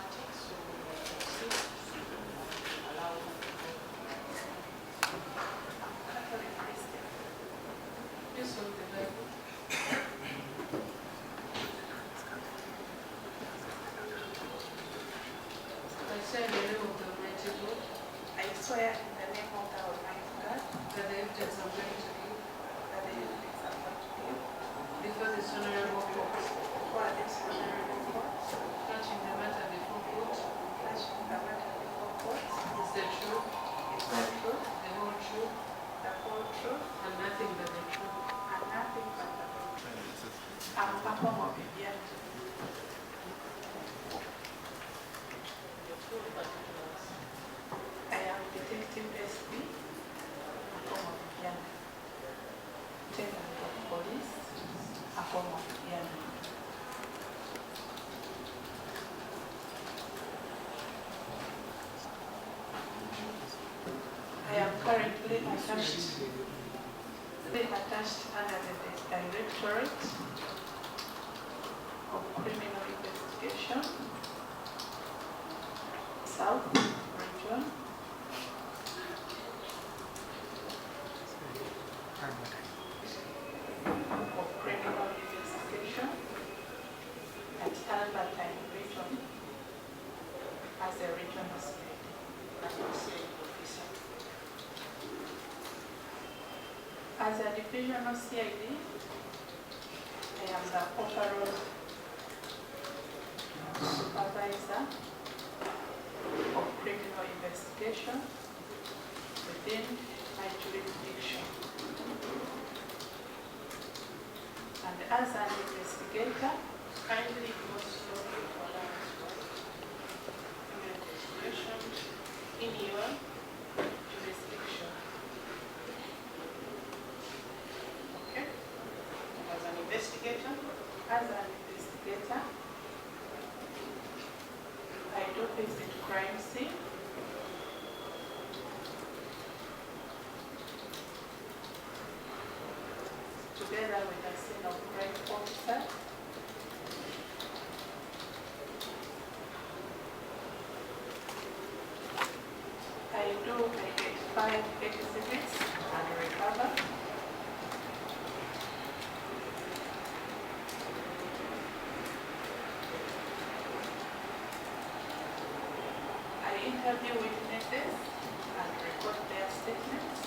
automatic, so allow Catholic Christian. Use of the Bible. I say in the name of the Almighty God. I swear in the name of the Almighty God that the evidence I'm going to give, before this honorable court, touching the matter before court, is the truth, the whole truth, and nothing but the truth. I am Detective SB, Lieutenant of Police, Akoma Yana. I am currently attached under the Directorate of Criminal Investigation, South Region, of Criminal Investigation at Albertine Region as a regional officer. As a divisional CID, I am the overall supervisor of criminal investigation within my jurisdiction. And as an investigator, kindly also allow investigation in your jurisdiction. Okay? As an investigator, I do visit crime scene. Together with a scene of crime officer. I identify exhibits and recover. I interview witnesses and record their statements.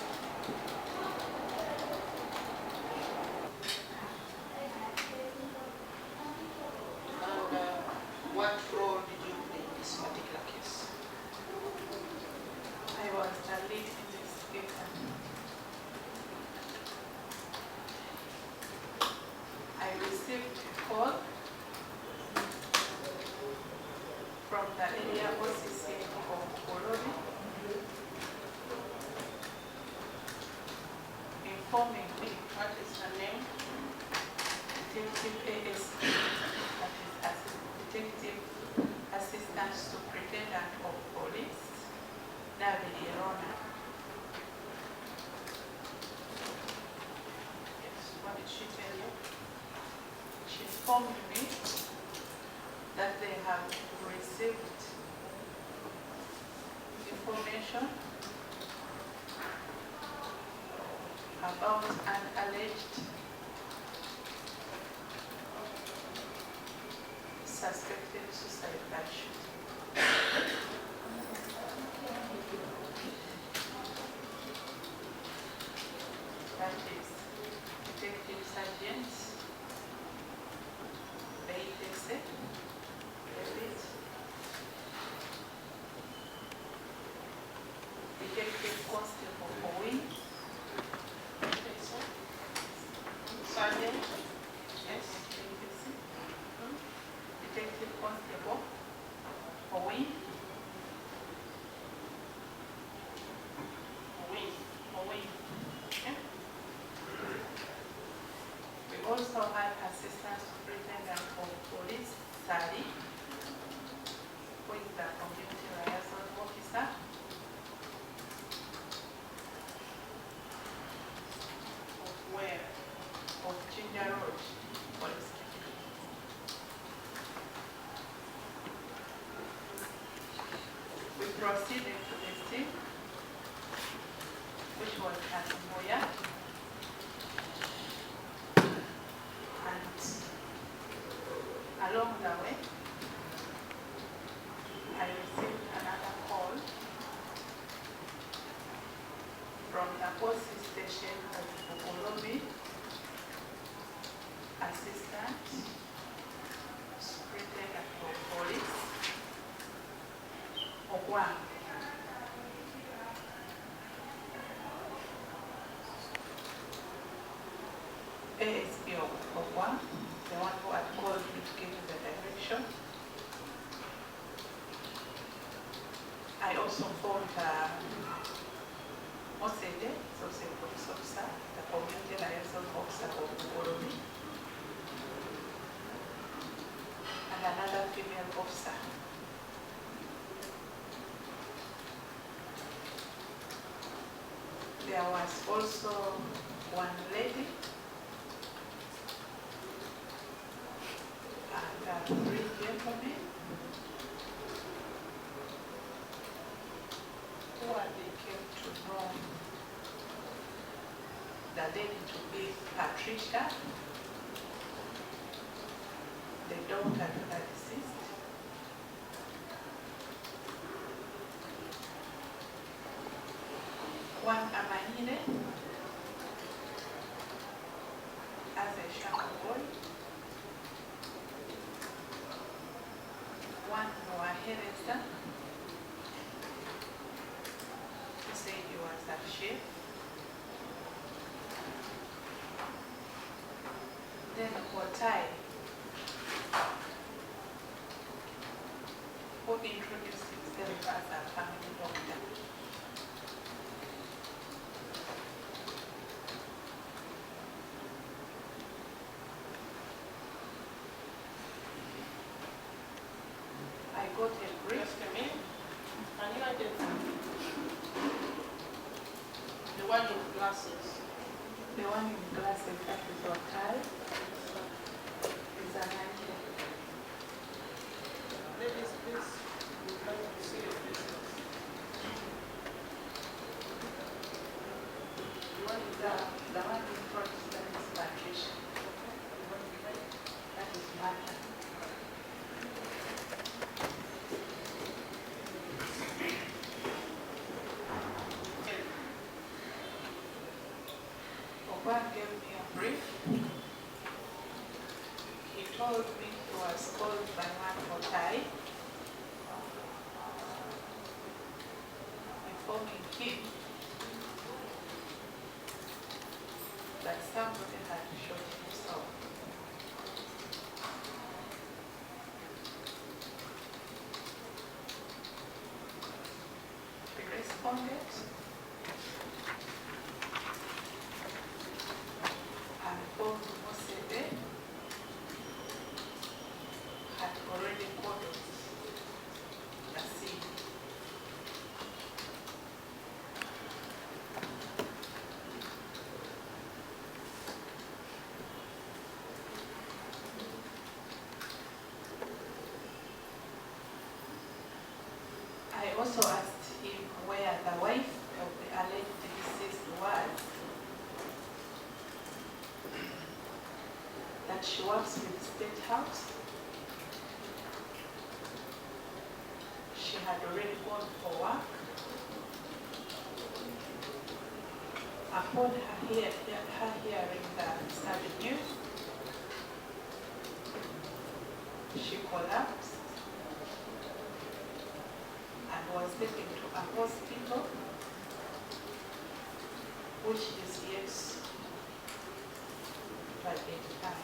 And what role did you play in this particular case? I was the lead investigator. I received a call from the area OCC of Bolodi informing me what is her name, Detective ASP, that is Detective Assistant Superintendent of Police, David Yerona. Yes, what did she tell you? She informed me that they have received information about an alleged suspected suicide by shooting. That is Detective Sergeant Beitese David, Detective Constable Owen, Sergeant, yes, Detective Constable Owen, okay. from the police station of Bukolobi, Assistant Superintendent of Police, Ogwang. ASP Ogwang, the one who had called me to give me the direction. I also phoned Mosede, also a police officer, the community liaison officer of Bukolobi, and another female officer. There was also one lady and 3 gentlemen who they came to know the lady to be Patricia, the daughter to the deceased. One Amahine as a young boy. One Noah Heresa, who said he was a chef. Then Kotai, who introduced himself as a family doctor. I got a brief. Can you identify the one with glasses? The one in glasses that is your tie is an idea. Ladies, please, we'd like to see your faces. The one in front that is Patricia. That is Martha. Ogwang gave me a brief. He told me he was called by one Kotai, informing him that somebody had shot himself. He responded and both Mosede had already cordoned the scene. I also asked him where the wife of the alleged deceased was, that she works with the State House. She had already gone for work. Upon her hearing the sad news, she collapsed and was taken to a hospital, which is yet to identify.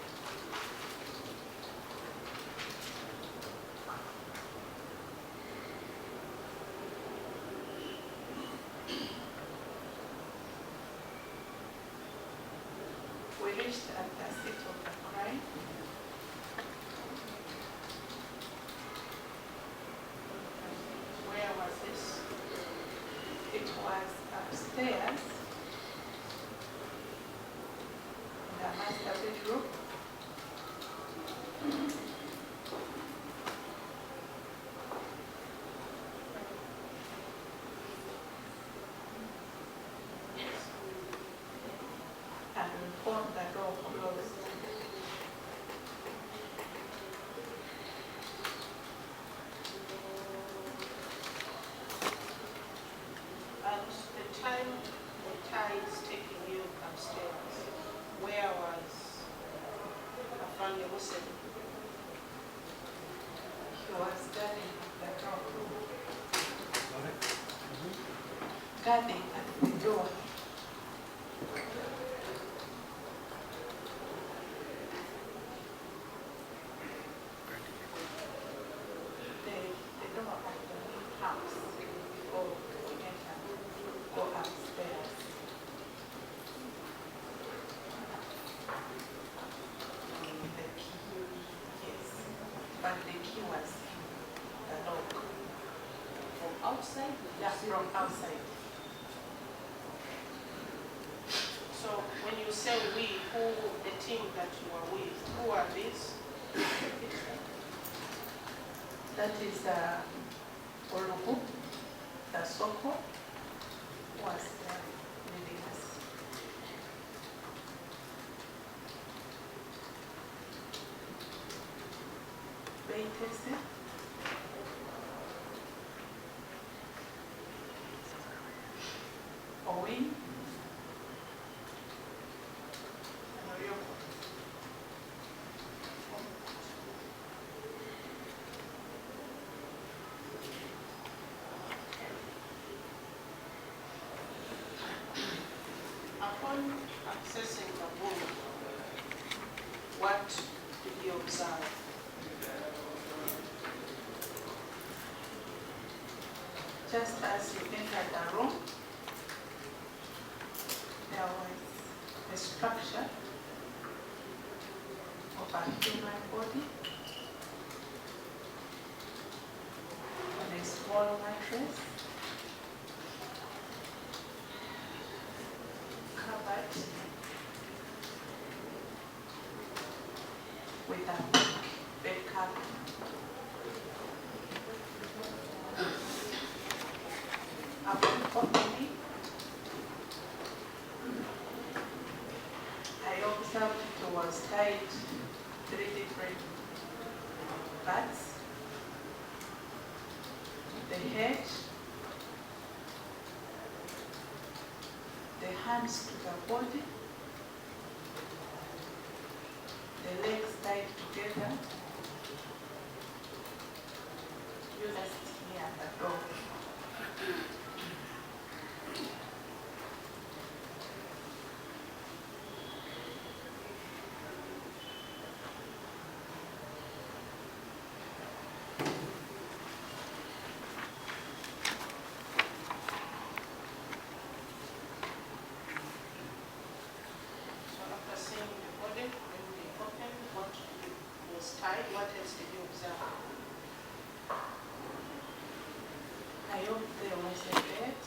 We reached at the scene of the crime. Where was this? It was upstairs in the master bedroom. Yes. And we found the door closed. And the time guides taking you upstairs? Where was Afande Hussein? He was guarding the door. Guarding at the door. The door of the main house before we enter, go upstairs. The key, yes, but the key was in the lock. From outside? Yeah, from outside. So when you say we, who, the team that you are with, who are these? That is Olugu, the Soko, was leading us. Beitese, Owen, and Oyoko. Upon accessing the room, what did you observe? Just as you enter the room, there was a structure of a human body on a small mattress, covered with a bed cover. Upon opening, I observed it was tied 3 different parts. The head, the hands to the body, the legs tied together, just near the door. So after seeing the body, when they opened, what was tied, what else did you observe? I hope there was a bed.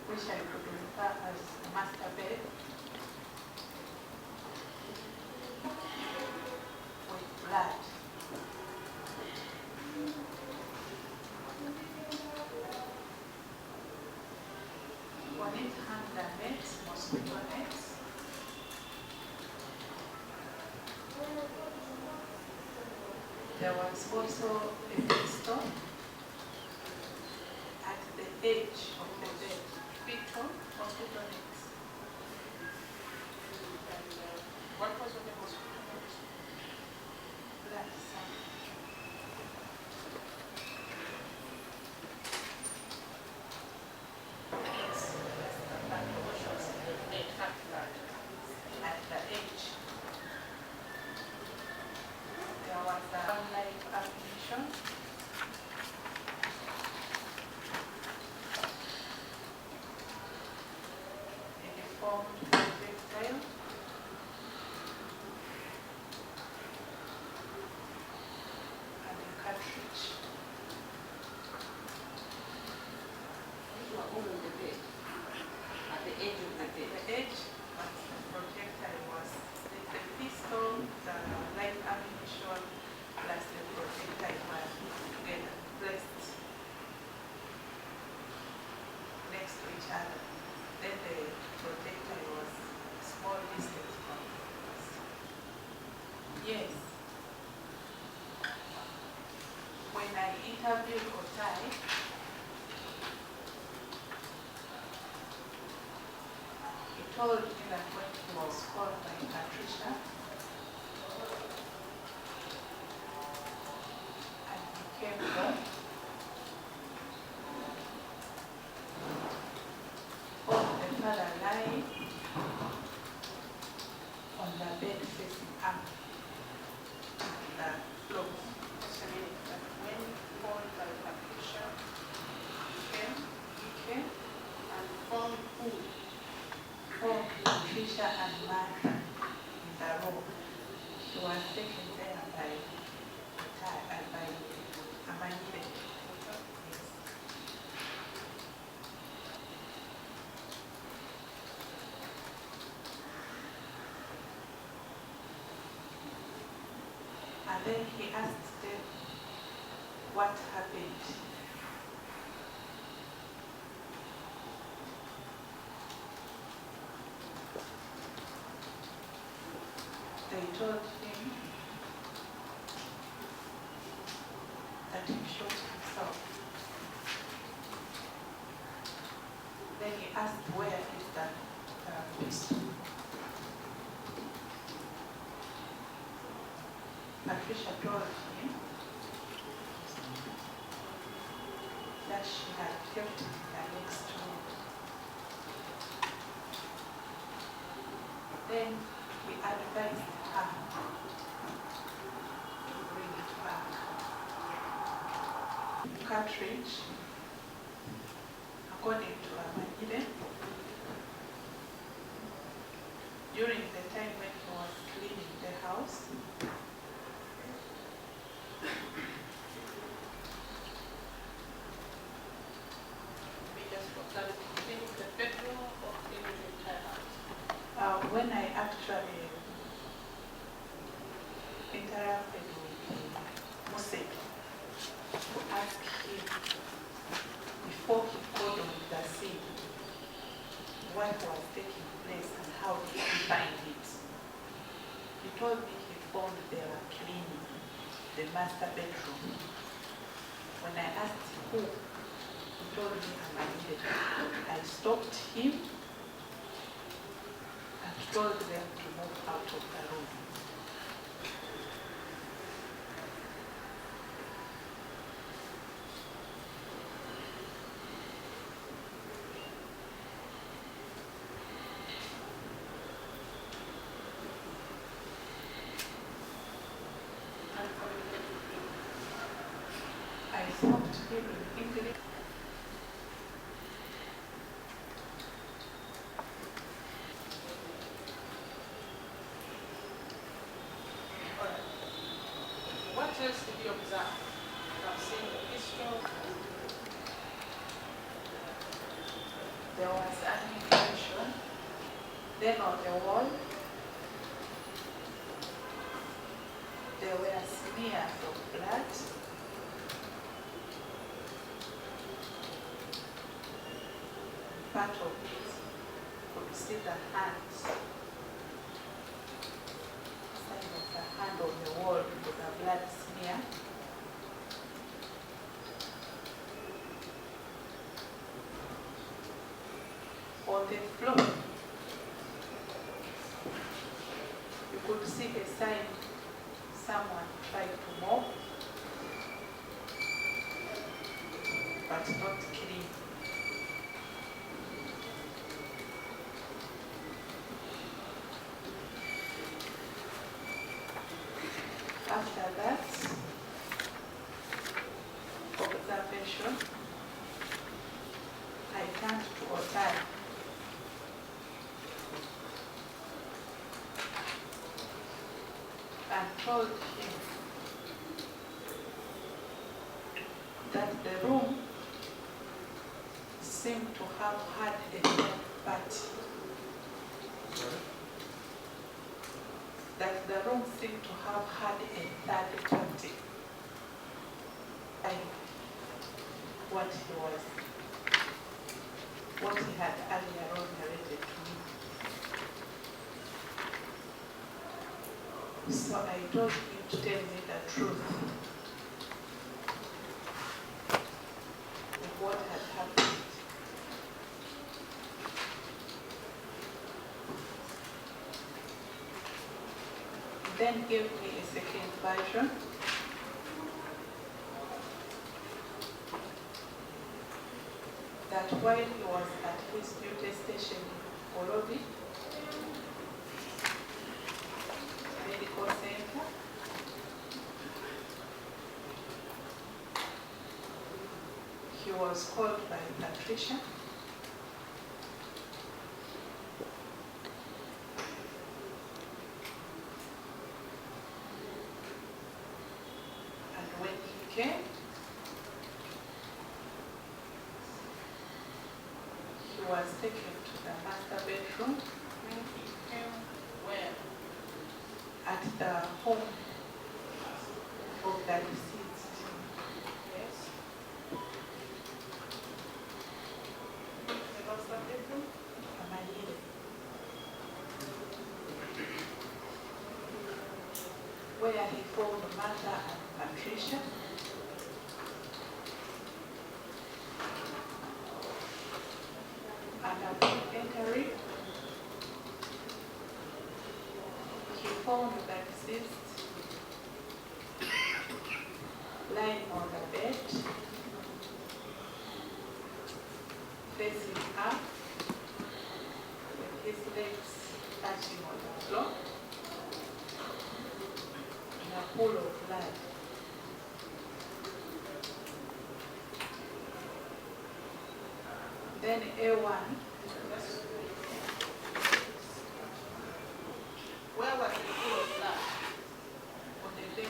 Which I could refer as a master bed. With blood. On it hung the nets, mosquito nets. There was also a pistol at the edge of the bed. Pistol, mosquito nets. And what was on the mosquito net? Blood some. Yes, that's the blood portions They had blood. at the edge. There was a live ammunition. I interviewed Otai, he told me that when he was called by Patricia, and he came home, found the father lying on the bed facing up the floor. Just a minute, but when called by Patricia, He came and found food. for Patricia and Martha in the room. She was taken there by Amanda. Yes. And then he asked them what happened. They told him that he shot himself. Then he asked where is the pistol. Patricia told him that she had kept it in the next room. Then he advised her to bring it back. Cartridge, according to Amanda, during the time when he was cleaning the house, We just started cleaning the bedroom or cleaning the entire house. when I actually interacted with Mose to ask him before he called on the scene what was taking place and how did he find it. He told me he found they were cleaning the master bedroom. When I asked who, he told me Amanda. I stopped him and told them to move out of the room. I spoke to him in English. Alright. What else did you observe? I've seen the pistol. There was an impression. Then on the wall, there were smears of blood. Part of it, could see the hands. Sign of the hand on the wall with a blood smear. On the floor, you could see a sign someone tried to mop, but not clean. After that observation, I turned to Otai and told him that the room seemed to have had a third party. That the room seemed to have had a third party. What he had earlier on narrated to me. So I told him to tell me the truth. then gave me a second version. That while he was at his duty station in Orobi Medical Center, he was called by Patricia and when he came, he was taken to the master bedroom When he came, where? at the home of the deceased. Yes. The master bedroom? Amayele. Where he found Martha and Patricia. And upon entering, he found the deceased lying on the bed, facing up, with his legs touching on the floor, in a pool of blood. Then A1, Where was the pool of blood? on the bed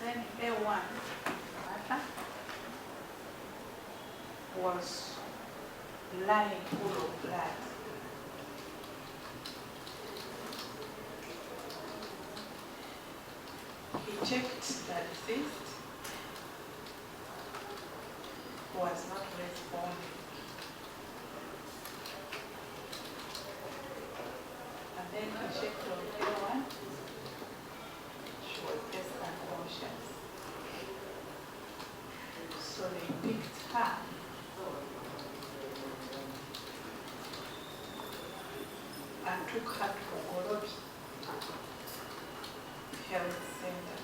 then A1, Martha, was lying full of blood. He checked the deceased, who was not responding. And then he checked on A1, she was just unconscious. So they picked her and took her to Orobi Health Center.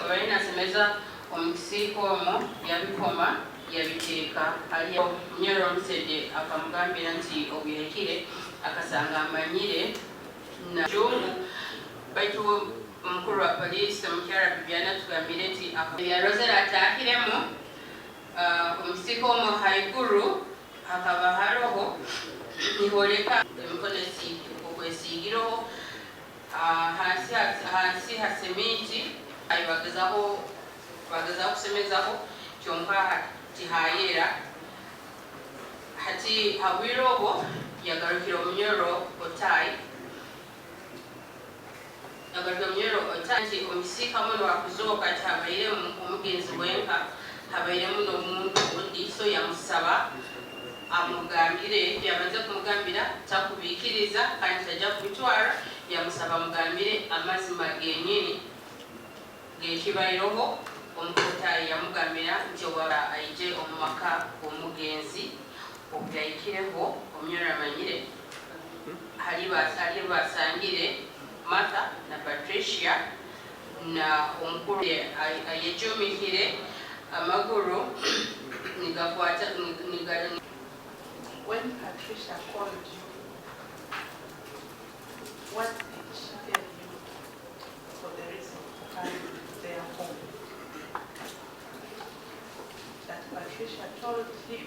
Olwali nasemeza omukiiko omwo yabikoma yabiteeka aliyo Munyoro omusedde akamugambira nti obuyerekire akasanga amanyire na jungu baitu omukulu wa poliisi omukyala Bibiana tugambire nti yarozera ataahiremu omukiiko omwo haiguru hakaba hariho niholeka emikono okwesiigireho hansi ha sementi bagezaho kusemezaho kyonka tihayera hati habwire obwo yagarukira Omunyoro Otai nti omukisiika muno wakuzooka ti habairemu omugenzi wenka habairemu n'omuntu ogundi so yamusaba amugambire yamaze kumugambira takubiikiriza kandi tajja kubitwala yamusaba mugambire amazima genyini gekibairoho omukotayi yamugambira nti owala aije omumaka omugenzi okuyayikireho Omunyoro amanyire hali basangire Martha na Patricia na omukulu ayejumikire amaguru nigakwata When Patricia called you, what did she tell you for the reason for coming to their home? That Patricia told him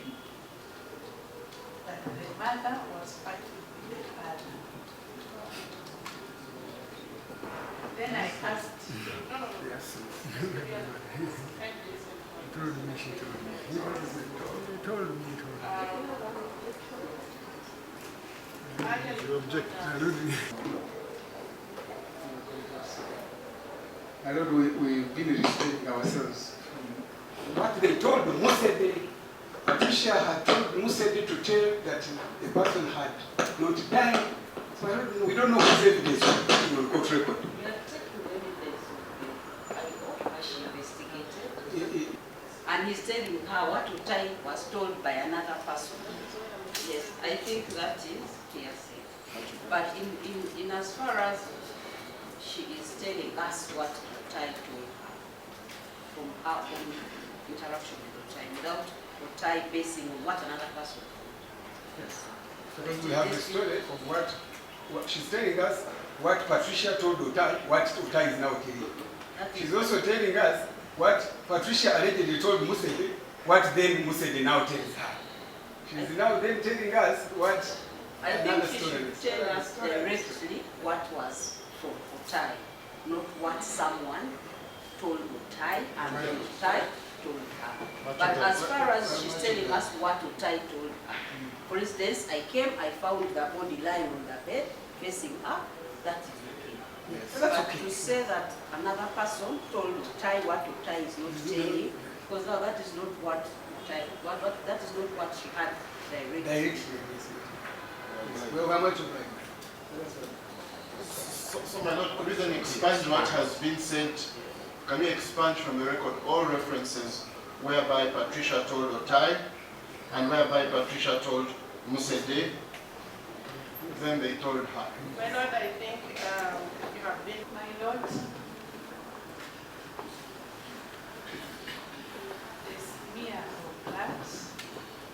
that the mother was fighting with the father. Then I asked him, Yes. He told me, she told me. He told me. You object. I don't My Lord, we've been restraining ourselves from what they told Musede. Patricia had told Musede to tell that the person had not died. So my Lord, we don't know whose evidence on court record. We have taken evidence of the IO as she investigated. And he's telling her what to time was told by another person. Yes, I think that is hearsay. But in as far as she is telling us what Otai told her from her own interaction with Otai, without Otai basing on what another person told. Yes. Because we have the story of what she's telling us, what Patricia told Otai, what Otai is now telling. She's also telling us what Patricia allegedly told Musede, what then Musede now tells her. She's now then telling us what I another think she story should is. tell us directly what was from Otai, not what someone told Otai and then Otai told her. But as far as she's telling us what Otai told her, for instance, I came, I found the body lying on the bed, facing up, that is okay. Yes. But to say that another person told Otai what Otai is not telling, because now that is not what Otai, that is not what she had directly. Well, how much of So my Lord, could you then expand what has been said? Can you expand from the record all references whereby Patricia told Otai and whereby Patricia told Musede, then they told her? My Lord, I think you have been, My Lord, the smear of blood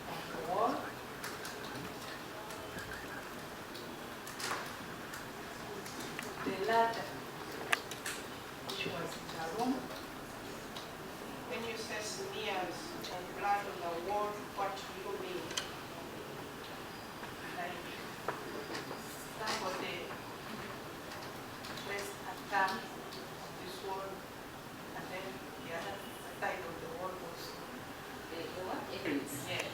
on the wall, the ladder which was in the room, when you say smears of blood on the wall, what do you mean? like somebody placed a thumb on this wall, and then the other side of the wall also. Evidence. Yes.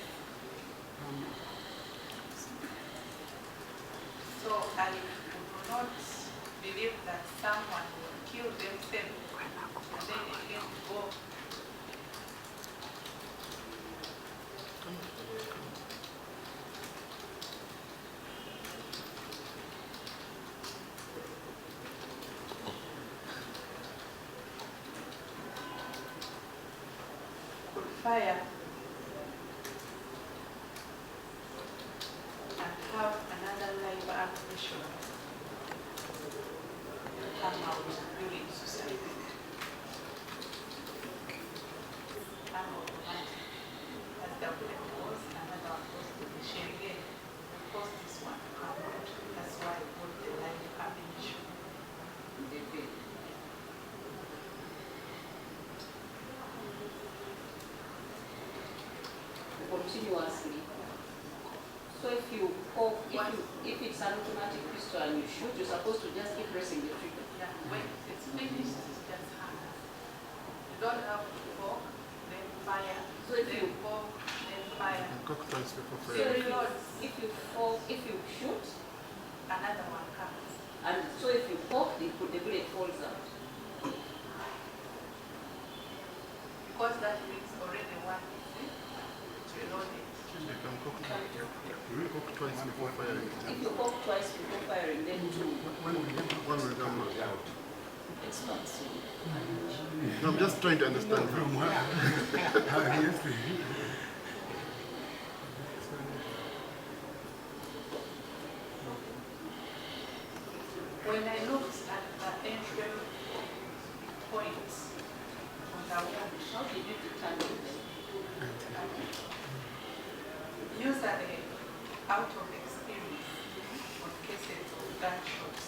So I would not believe that someone will kill themselves and then again go. Could fire and have another live ammunition come out during suicide. One automatic, as the bullet goes, another one goes to the shell again. Of course, this one come out. That's why I put the live ammunition. Continuously. So if you poke, if it's an automatic pistol and you shoot, you're supposed to just keep pressing the trigger. Yeah, when it's finished, it's just hang. You don't have to poke, then fire, So if then you poke, then fire. cook twice before So fire? if you shoot, Another one comes. and so if you poke, the bullet falls out. Because that means already one is reloaded. You can cook, you will cook twice before firing. If you poke twice before firing, then two One will come out. expands. No, I'm just trying to understand from how he used to. When I looked at the entry points on the wall, How did you determine them? usually out of experience on cases of gunshots,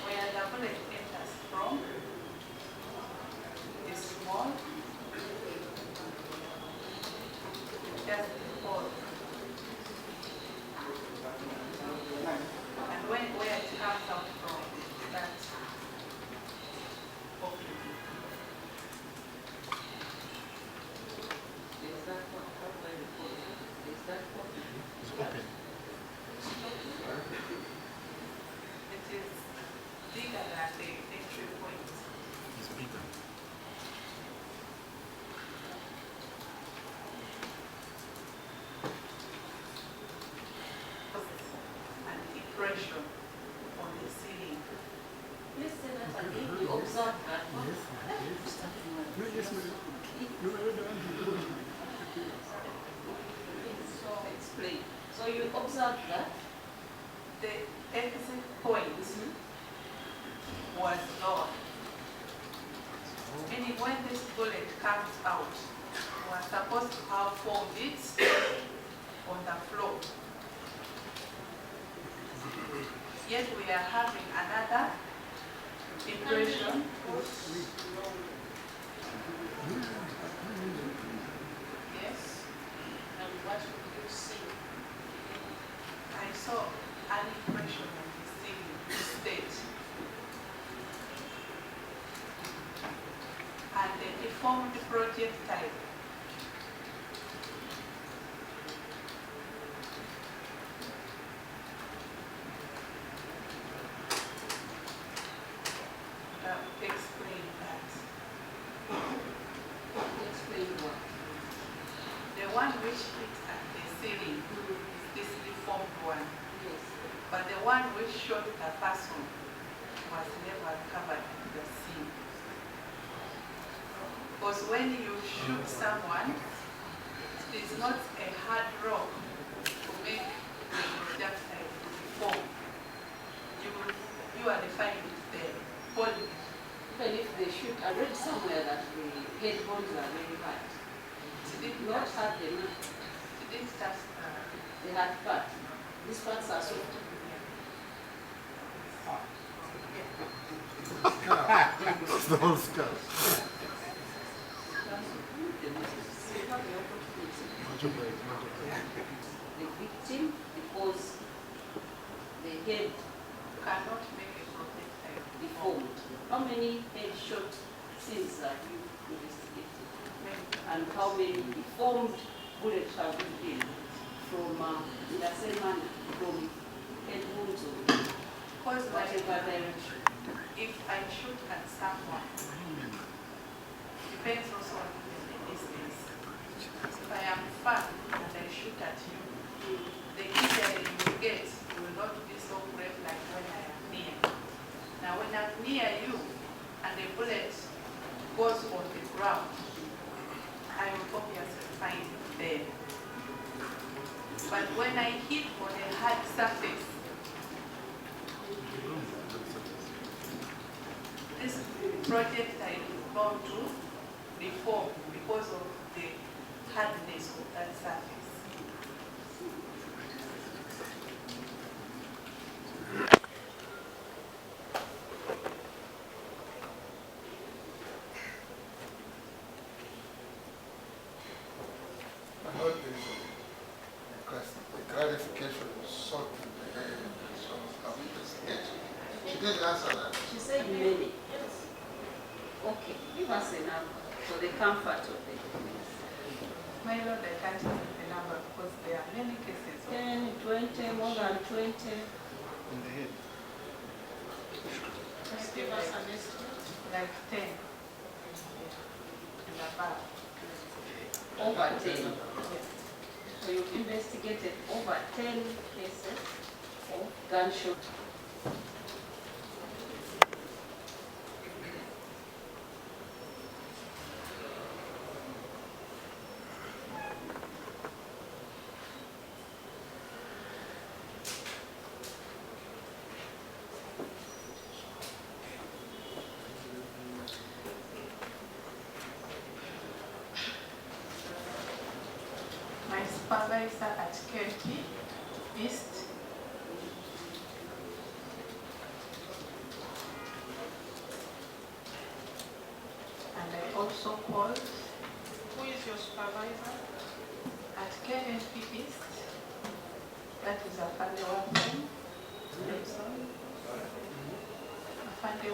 where the bullet enters from is small, just before. And where it comes out from, that opening. Is that what, how do I report it? Is that what? It's open. It is bigger than So explain. So you observed that The exit point was lower. Meaning when this bullet comes out, we are supposed to have found it on the floor. Yet we are having another impression. Yes. And what did you see? I saw an impression on the ceiling stage. And the deformed projectile. Explain that. explain what? The one which hit at the ceiling is this deformed one. Yes. But the one which shot the person was never covered in the scene. Because when you shoot someone, it is not a hard rock to make the projectile deform. You are defining it there. Hold it. Even if they shoot, I read somewhere that the head bones are very hard. It did Not not hard enough. it didn't touch The hard part. These parts are soft. It's the whole skull. The victim, because the head cannot make a projectile deformed. How many headshot scenes have you investigated? And how many deformed bullets have you been from in the same manner, from head wounds or Because whatever direction? if I shoot at someone, depends also on the distance. If I am far and I shoot at you, the injury you will get will not be so great like when I am near. Now when I'm near you and the bullet goes on the ground, I will obviously find it there. But when I hit on a hard surface, this projectile is bound to deform because of the hardness of that surface. I heard there is a clarification was sought in the investigation. She didn't answer that. She said many. Okay, give us a number for the comfort of the audience. My lord, I can't give the number because there are many cases of 10, 20, more than 20. In the head. Just give us an estimate. like 10 and above. Over 10. Yes. So you've investigated over 10 cases of gunshot. My supervisor at KP East, and I also called Who is your supervisor? at KNP East, that is Afande Wapu, Afande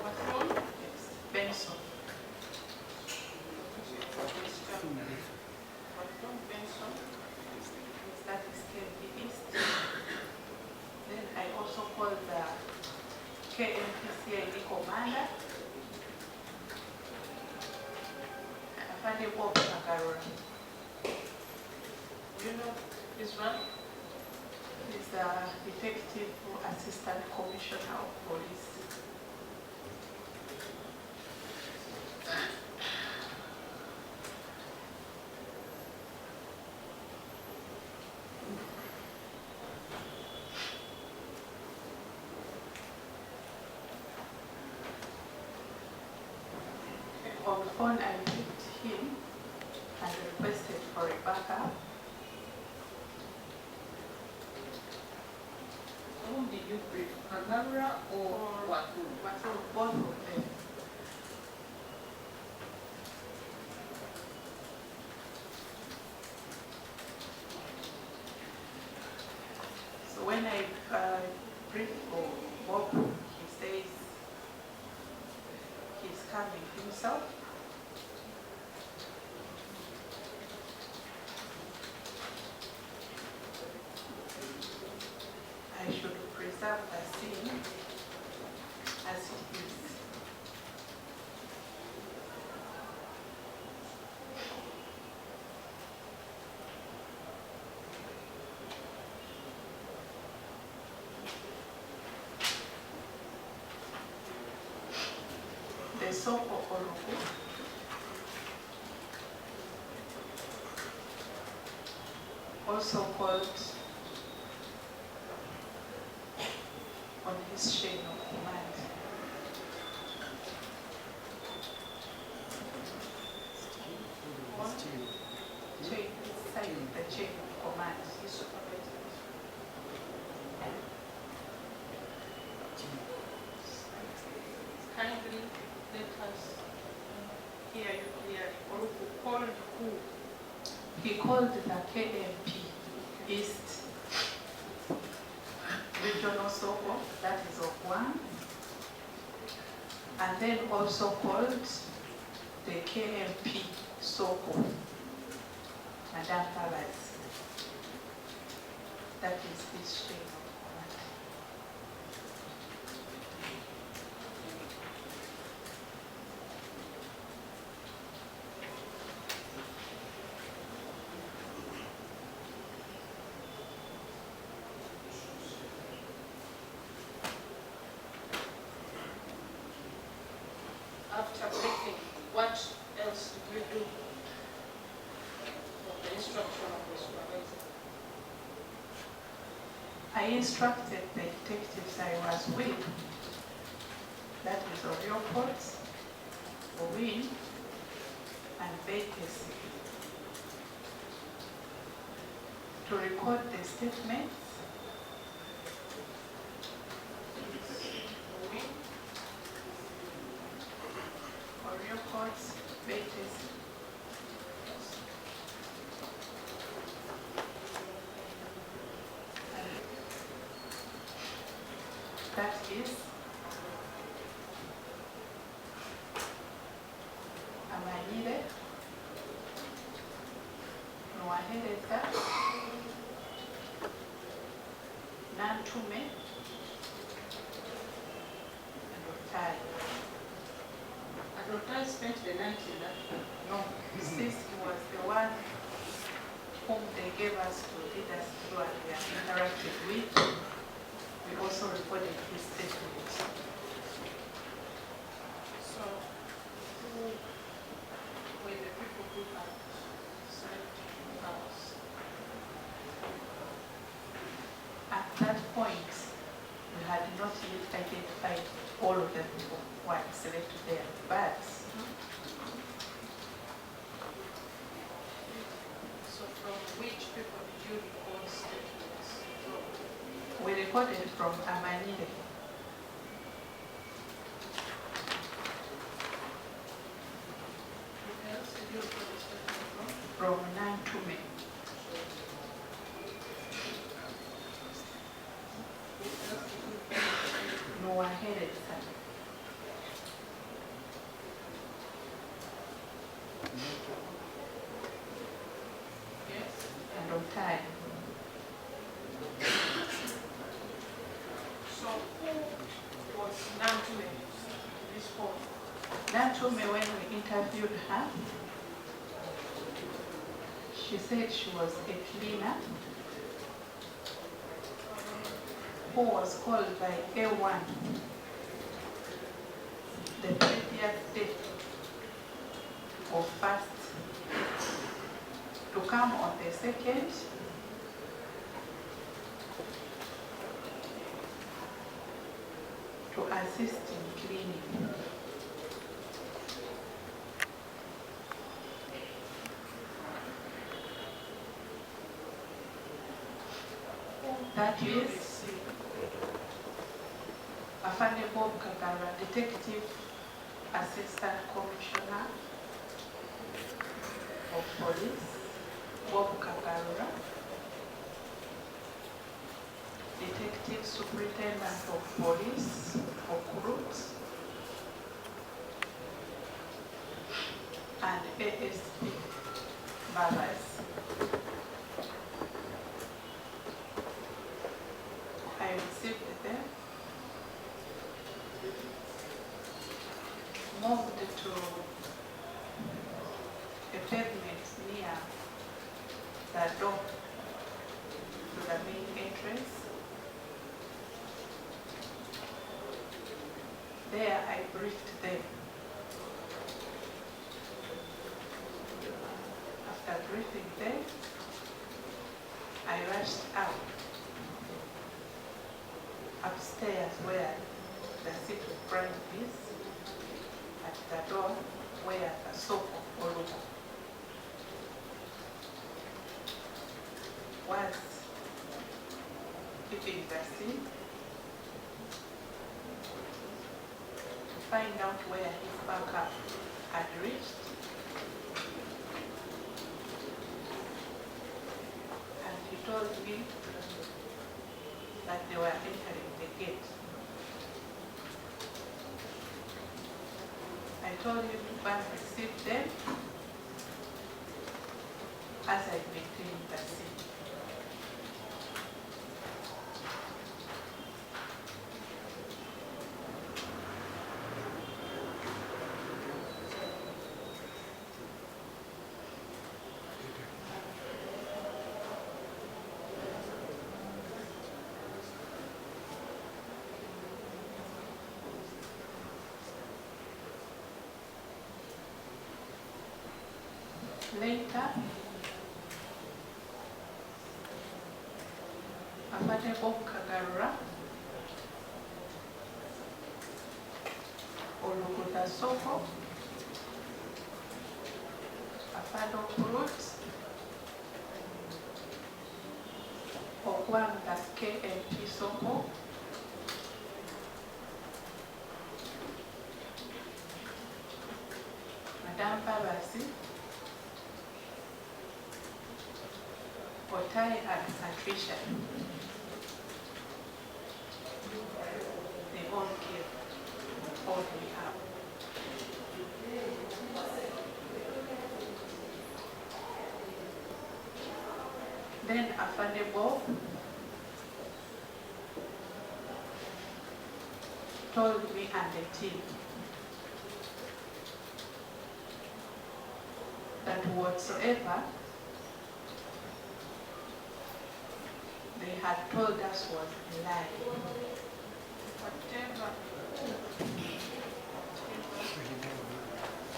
Wapu, yes, Benson. Benson. That is KNP East. Then I also called the KNPCID commander, Afande Bob Makaroni. You know his rank? He's the detective assistant commissioner of police. on the phone I picked him and requested for a backup. Whom did you brief? Kagabra or Watu? Both of them. So when I briefed Bob, he says he's coming himself. I should preserve the scene as it is. The Soko Oroku also called on his chain of command. Chain, inside the chain of command, his supervisor. Kindly let us hear you clearly. Oruku called who? He called the KMP East Regional Soko, that is of one, and then also called the KMP Soko, Madam Palace. That is his chain of command. After briefing, what else did you do? For the instruction of the supervisor. I instructed the detectives I was with, that is Oriol Courts, Owin, and Bakers, to record the statements Oriol Courts, Bakers, that is Amanile, Noaheleta, Nantume, and Otai. Adrotai spent the night in that home. No, since he was the one whom they gave us to lead us through and we have interacted with, we also recorded his statement. So, who were the people who had slept in the house? At that point, we had not yet identified all of the people who had selected there, but So from which people did you record statements from? we recorded from Amanile. Who else did you record a statement from? From Nantume. Who else did you record a statement from? Noah Heleta. Yes. And Otai. So who was Nantume in this home? Nantume, when we interviewed her, she said she was a cleaner who was called by A1 the previous day of fast to come on the 2nd to assist in cleaning. is Afande Bob Kagara, Detective Assistant Commissioner of Police, Bob Kagara, Detective Superintendent of Police, Okurut, and ASP Babas. I received them, moved to a pavement near the door to the main entrance. There I briefed them. After briefing them, I rushed out upstairs where the seat of brand is, at the door where the soap Oluka was keeping the scene to find out where his backup had reached. And he told me that they were entering the gate. I told him to go and receive them as I maintained the scene. Later, Afande Bob Kagara, Oluguda Soko, Afando Kurut, Ogwanga KMP Soko, Madame Babasi, Otai and Patricia. They all came all the way up. Then Afande Bob told me and the team that whatsoever they had told us was a lie.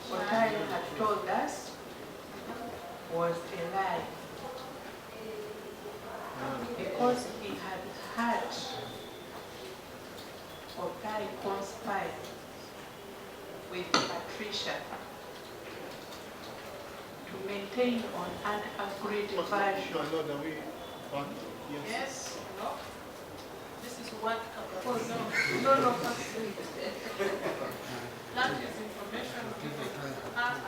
What I had told us was a lie. Because he had had Otai conspire with Patricia to maintain on an agreed version. Yes, no. This is what No, that is information given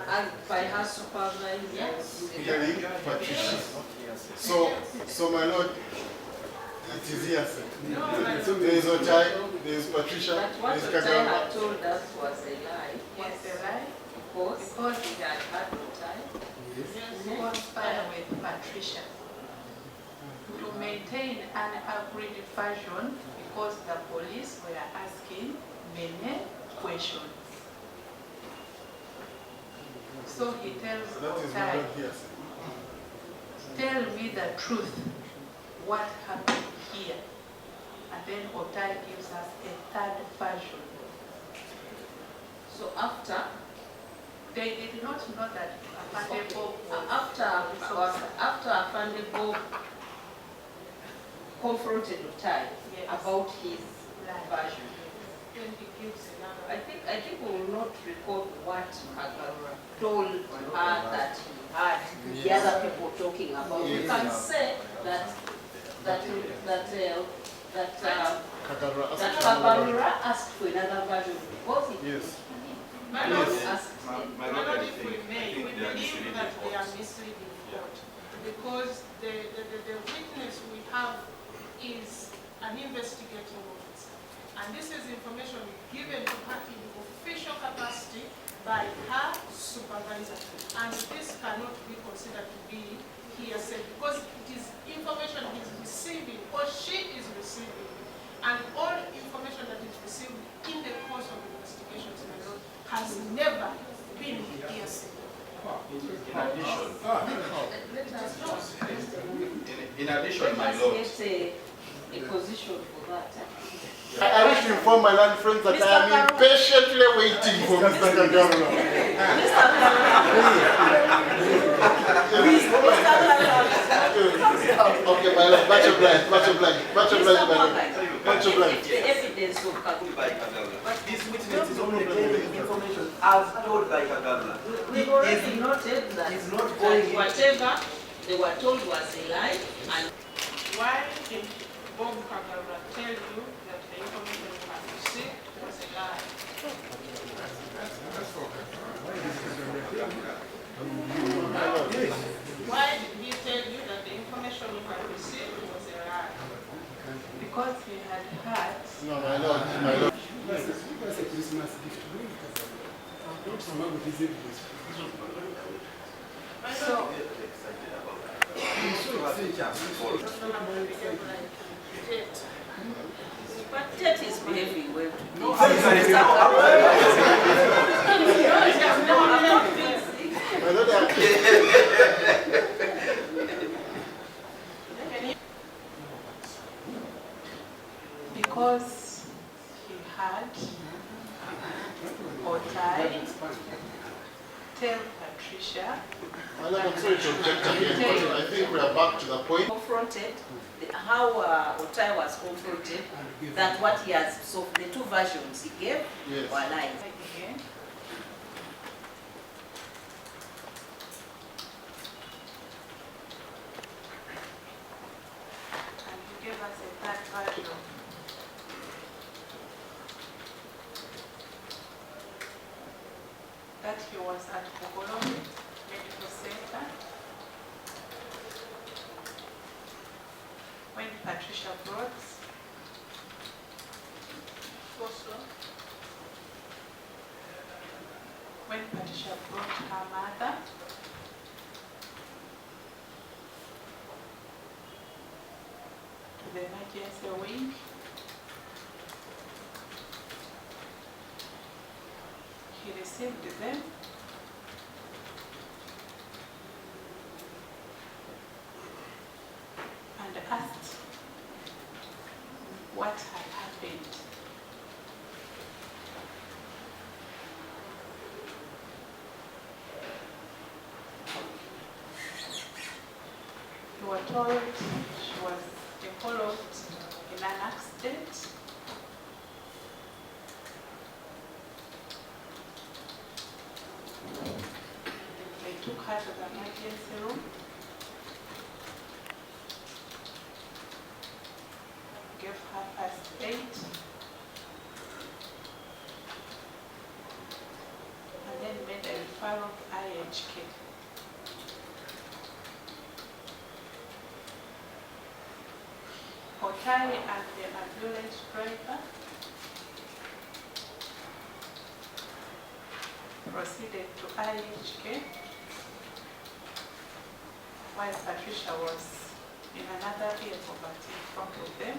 And by her supervisor. Yes. Hearing Patricia. So my lord, it is here, sir. There is Otai, there is Patricia, But what there is Otai Kagama. had told us was a lie. was a lie. Because he had had Otai. Conspire with Patricia to maintain an agreed version because the police were asking many questions. So he tells That is my Otai, lord here, sir. tell me the truth, what happened here? And then Otai gives us a third version. So after They did not know that Afande Bob was after Afande Bob confronted Otai Yes. about his lie. version. Then he gives another. I think we will not record what Kagara told her that he had the other people talking about. We can say that Kabarura asked for another version because it Yes. My Lord, asked my Lord, if we may, we believe that they are misleading court because the witness we have is an investigating officer. And this is information given to her in official capacity by her supervisor. And this cannot be considered to be hearsay because it is information he is receiving or she is receiving. And all information that is received in the course of investigations, my Lord, has never been hearsay. In addition, my let lord. us get a position for that. I wish to inform my land friends that I am impatiently waiting for Mr. Kagame. Okay, my lord, much obliged, my lord. Much obliged. The evidence of By Kagame. This witness is only claiming information as told by Kagame. We've already noted that, He's not going that whatever they were told was a lie, and Why did Bob Kagara tell you that the information you have received was a lie? Why did he tell you that the information you have received was a lie? Because he had heard. No, my lord, my lord. That's a Christmas gift. Don't smuggle this evidence. So, but Tet is behaving well. No, I'm not being sick. My lord, because he had or tried tell Patricia my lord, I'm sorry to object again, but I think we are back to the point. Confronted, how Otai was confronted, that what he has, so the two versions he gave Yes. were lies. again. And he gave us a third version. That he was at Bogolomi Medical Center when Patricia brought Also, when Patricia brought her mother to the emergency wing, he received them and asked what had happened. We were told she was involved in an accident. They took her to the emergency room. Gave her first aid. And then made a referral to IHK. Otai and the ambulance driver proceeded to IHK while Patricia was in another vehicle but in front of them.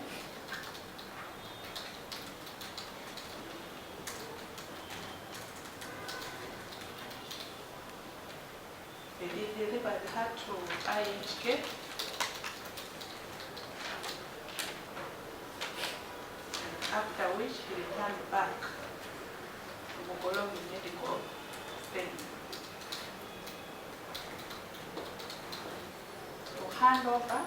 They delivered her to IHK. After which he returned back to Mugolomi Medical Center to hand over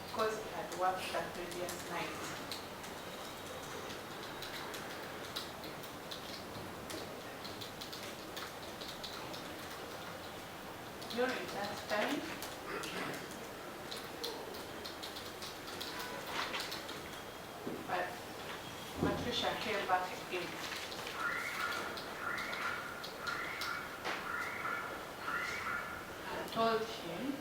because he had worked that previous night. During that time, Patricia came back again. And told him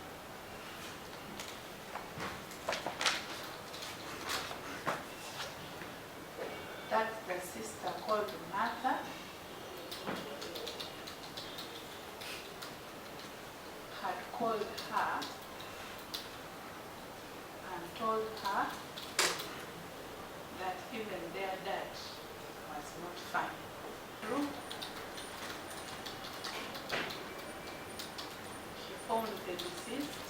that the sister called Martha had called her and told her that even their dad was not fine. True. He found the deceased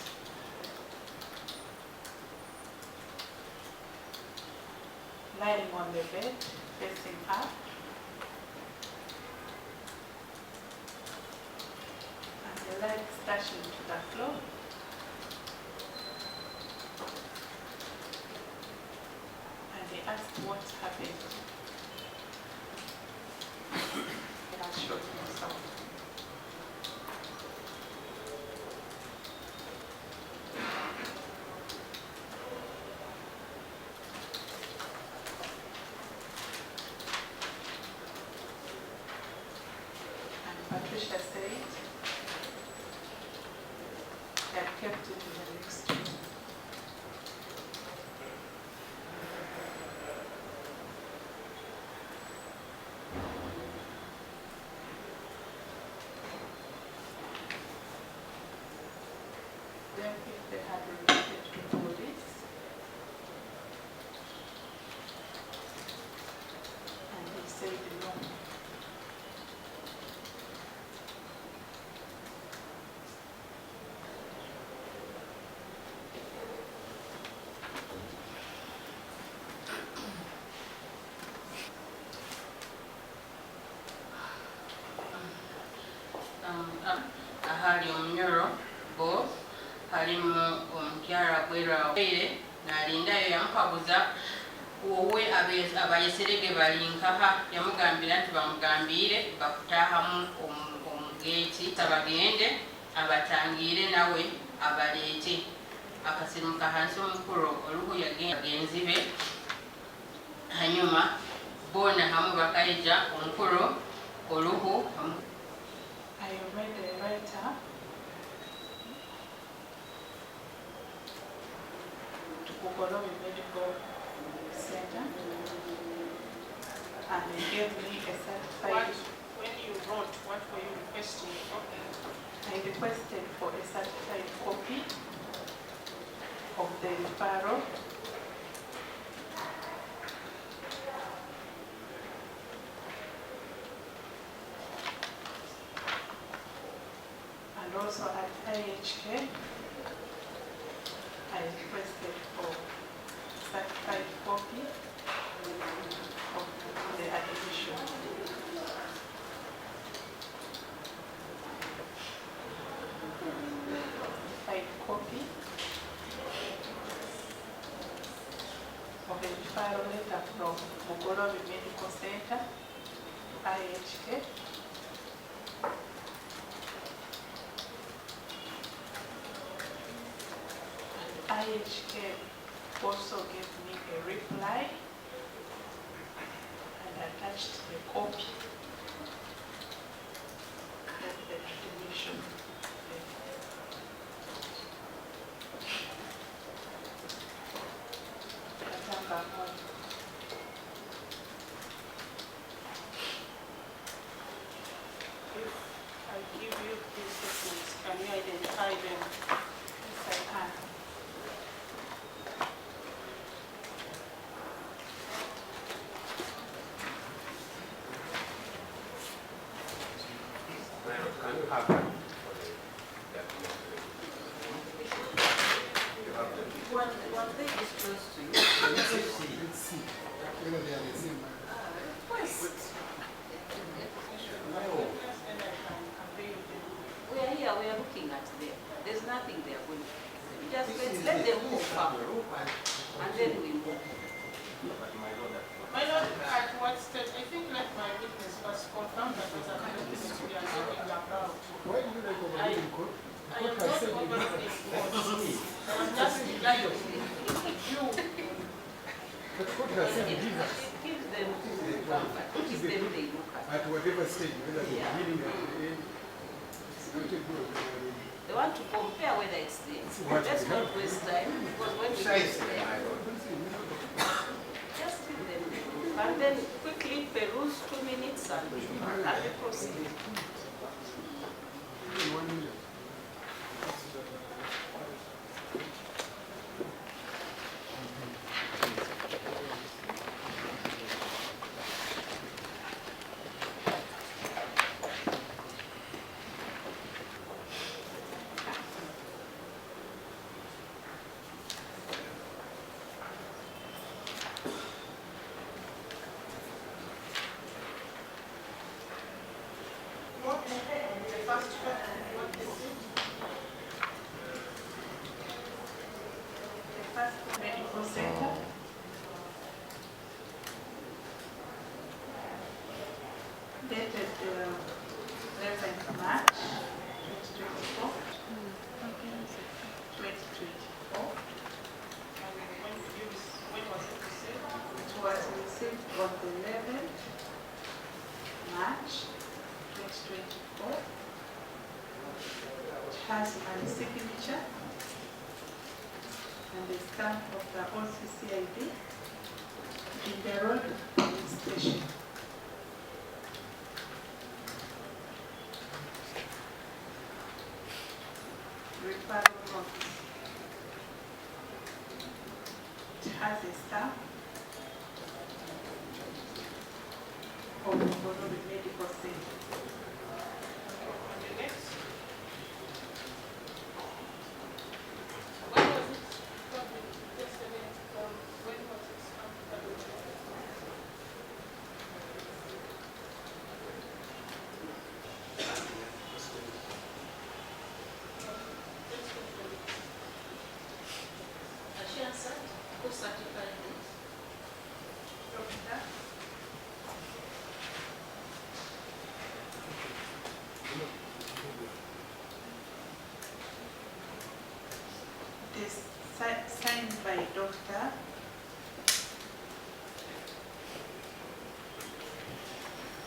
lying on the bed, facing up, and the legs touching to the floor. And he asked what happened. He had shot himself. Patricia said they had kept it in the next room. Then if they had reported to police, and he said no. Ahali omunyoro bo halimu omukyala gwera nalindayo yamukabuza wowe abayeserege balinkaha yamugambira nti bamugambire bakutahamu omugeeti tabagende abatangire nawe abaleete akasirimuka hansi omukulu oluhu yagenzi be hanyuma bona hamu bakaija omukulu oluhu I read a writer to Bukolomi Medical Center, and they gave me a certified. When you wrote, what were you requesting for? I requested for a certified copy of the referral and also at IHK I requested for certified copy of the admission. Certified copy of the referral letter from Bukolomi Medical Center to IHK. IHK also gave me a reply and attached a copy of the admission. Katanga one. If I give you these documents, can you identify them? Yes, I can. Can you have that for the One thing is close to you. Let's see. Whether they are the same. Of course. We are here, we are looking at them. There's nothing they are going to do. Just let them move forward. And then we move. My lord, at what stage? I think let my witness first confirm that what I'm looking to be talking about. Why do you like overruling in court? I am not overruling court. I am just delighted you. The court has said Jesus. It gives them at whatever stage, whether it's Yeah. beginning at the end, it's not a good. They want to compare whether it's the, What let's we not have. waste time, because when we Size. get there, just give them, and then quickly peruse 2 minutes and we proceed. 1 million. What the first question, what is it? The first medical center. Dated 11th March 2024. 2024. And when was it received? It was received on the 11th March 2024. It has my signature and the stamp of the OCCID in the road police station. Referral notice. It has a stamp of the medical center. And the next? When was it published? Yesterday, or when was it published? Has she answered? Who certified it? Doctor, it is signed by Dr.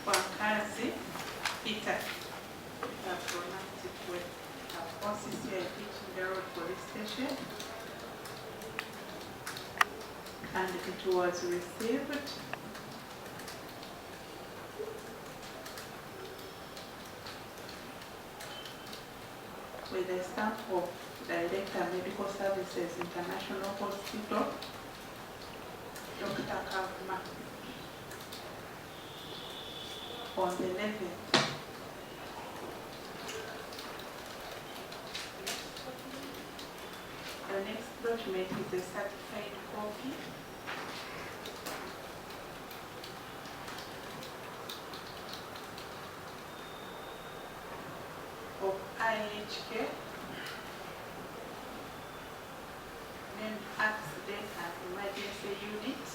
Wankazi Peter. I pronounced it well. OCCID Chinga Road Police Station. And it was received with a stamp of Director Medical Services International Hospital, Dr. Kavma, on the 11th. The next document is a certified copy of IHK named Accident and Emergency Unit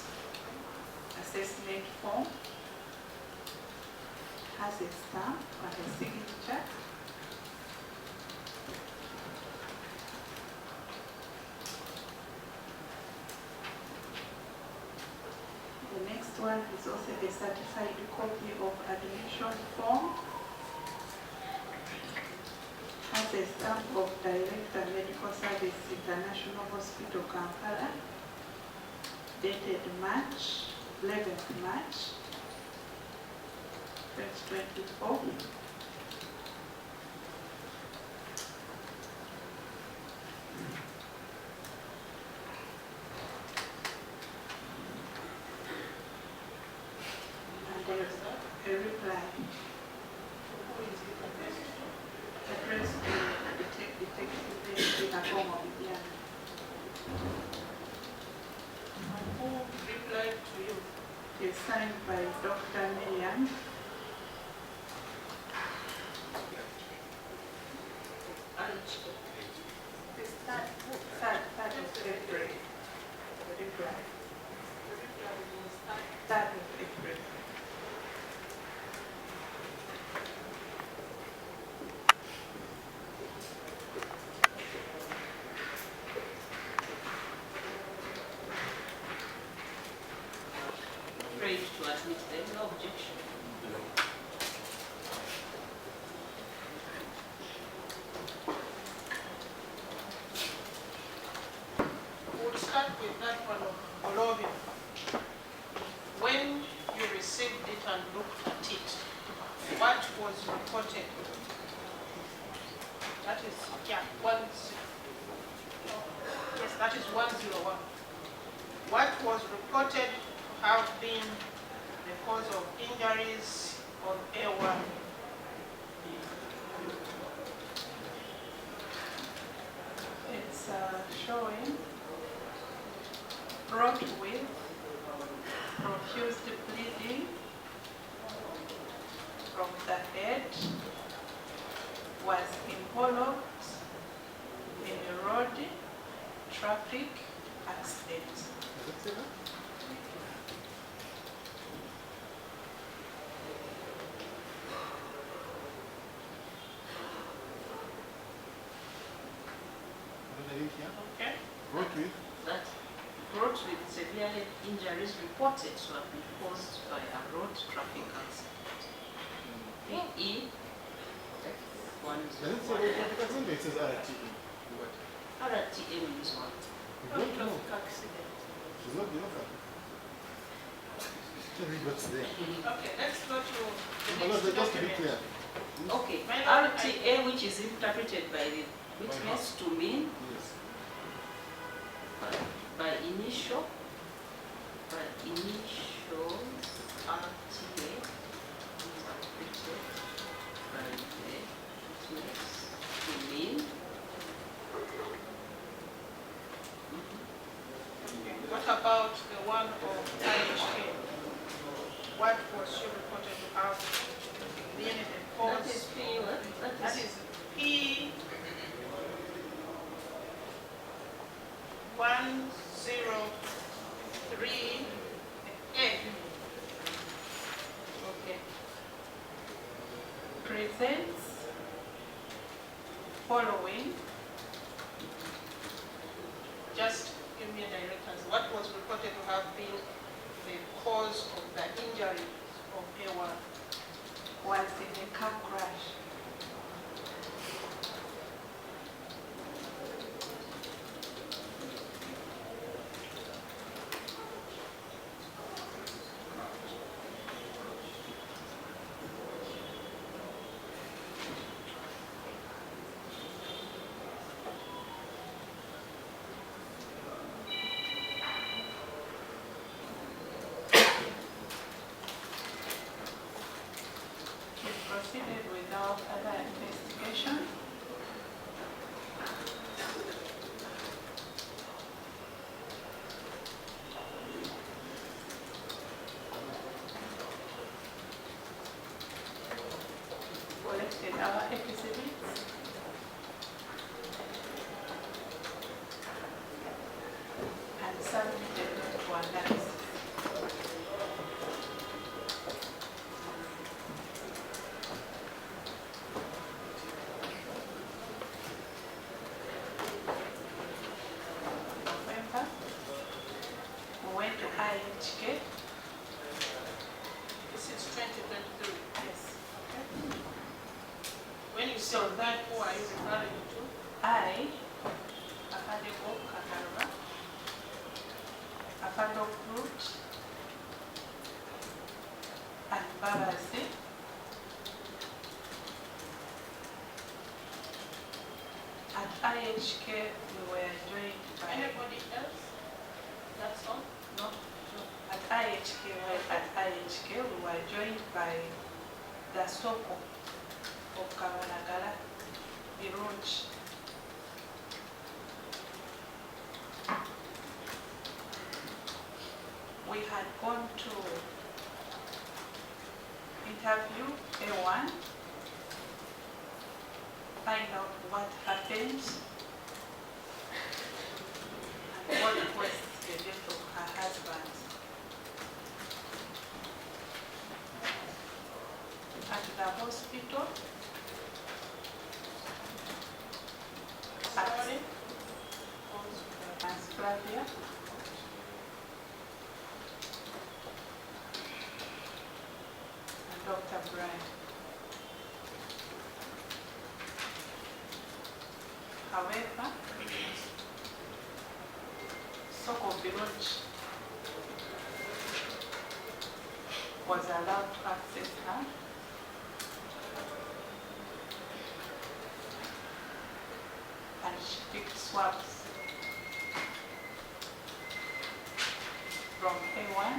Assessment Form, has a stamp and a signature. The next one is also a certified copy of admission form. Has a stamp of Director Medical Service International Hospital, Kampala, dated 11th March 2024. And there is a reply. Who is it addressed to? Addressed to Detective in a form of Indiana. And who replied to you? It is signed by Dr. Miriam. The third of April. The reply. The reply was that 3rd of April. Afraid to admit them, no objection. that one of Bolivia. When you received it and looked at it, what was reported? That is, yeah, yes, that is 101. What was reported to have been the cause of injuries on A1? It's showing brought with profused bleeding from the head, was enveloped in a road traffic accident. Okay. That brought with severe head injuries reported to have been caused by a road traffic accident. PE 101. It says RTE. RTA means what? Road traffic accident. She's not the author. Read what's there. Okay, let's go to the No, next just to be document. clear. Okay, My lord, RTA, which is interpreted by the witness to mean Yes. by initials, RTA interpreted by the witness to mean. Okay, what about the one of IHK? What was she reported to have been the That cause? is P what? That is P 103A. Okay. Presents following Just give me a direct answer. What was reported to have been the cause of the injury of A1? was in a car crash. It proceeded without other investigation. Collected our exhibits. And submitted to analysis. November, we went to IHK. This is 2023. Yes. When you say that, who are you referring to? I, Afandeko Katanga, Afando Fruit, and Babasi. At IHK, we were joined by, Anybody else? That's all? no, at IHK, we were joined by the Soko of Kawanagala, Birunch. We had gone to interview A1, find out what happened and what was the death of her husband. At the hospital, Sorry? Miss Flavia, and Dr. Brian. However, so-called village was allowed to access her. And she picked swabs from A1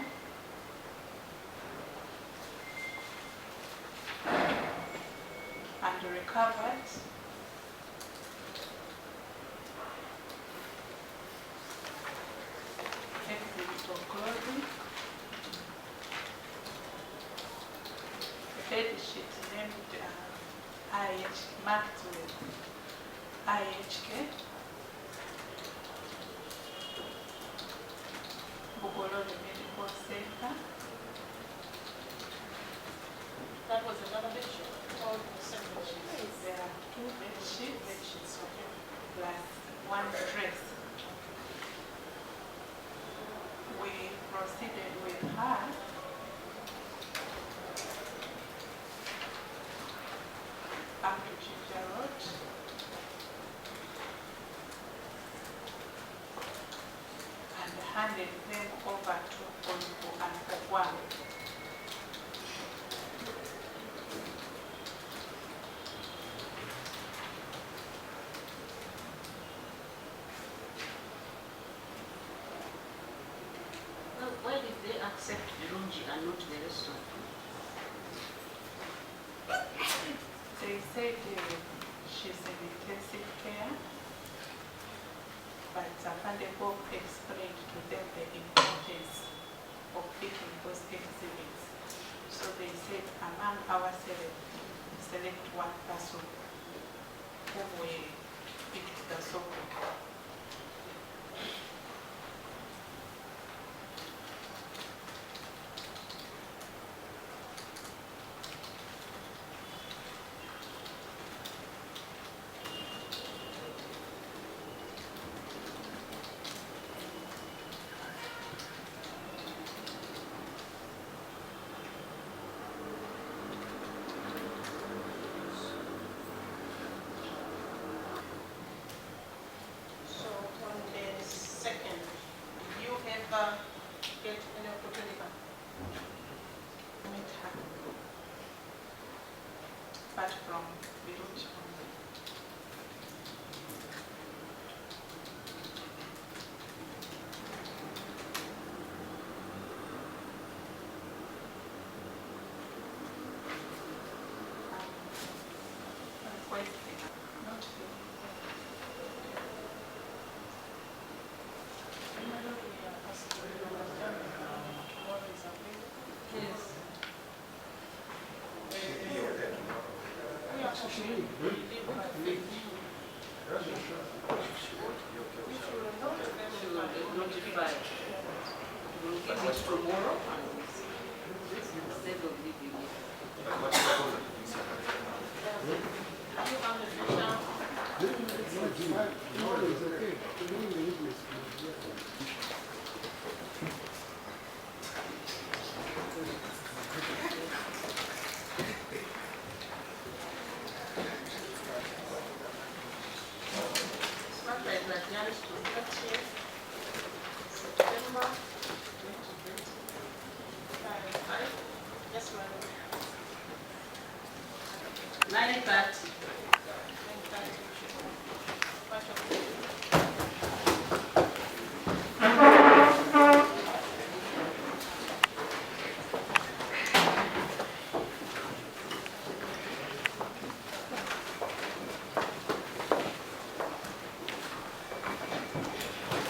and recovered exhibit of clothing, a bed sheet named marked with IHK, Bugolode Medical Center. That was another bed sheet, or separate sheets? There are 2 bed sheets, Okay. plus 1 dress. We proceeded with her up to Ginger Road. And handed them over to Olubu and Ogwang. Well, why did they accept Lungi and not the rest of them? They said she's in intensive care, but Afande Bob explained to them the importance of picking those exhibits. So they said among our 7, select 1 person whom we picked the so-called. So on the 2nd, did you ever get any opportunity to meet her? Apart from village only. Requesting, not feeling. Tomorrow is available. Yes. We actually leave her faith. Which will not She will verify. notify. We'll give it tomorrow and we'll see. Instead of leaving it. Do you have a future? No, it's okay. Smart like that, January to 30th September 2025. Yes, madam. 9:30. 9:30.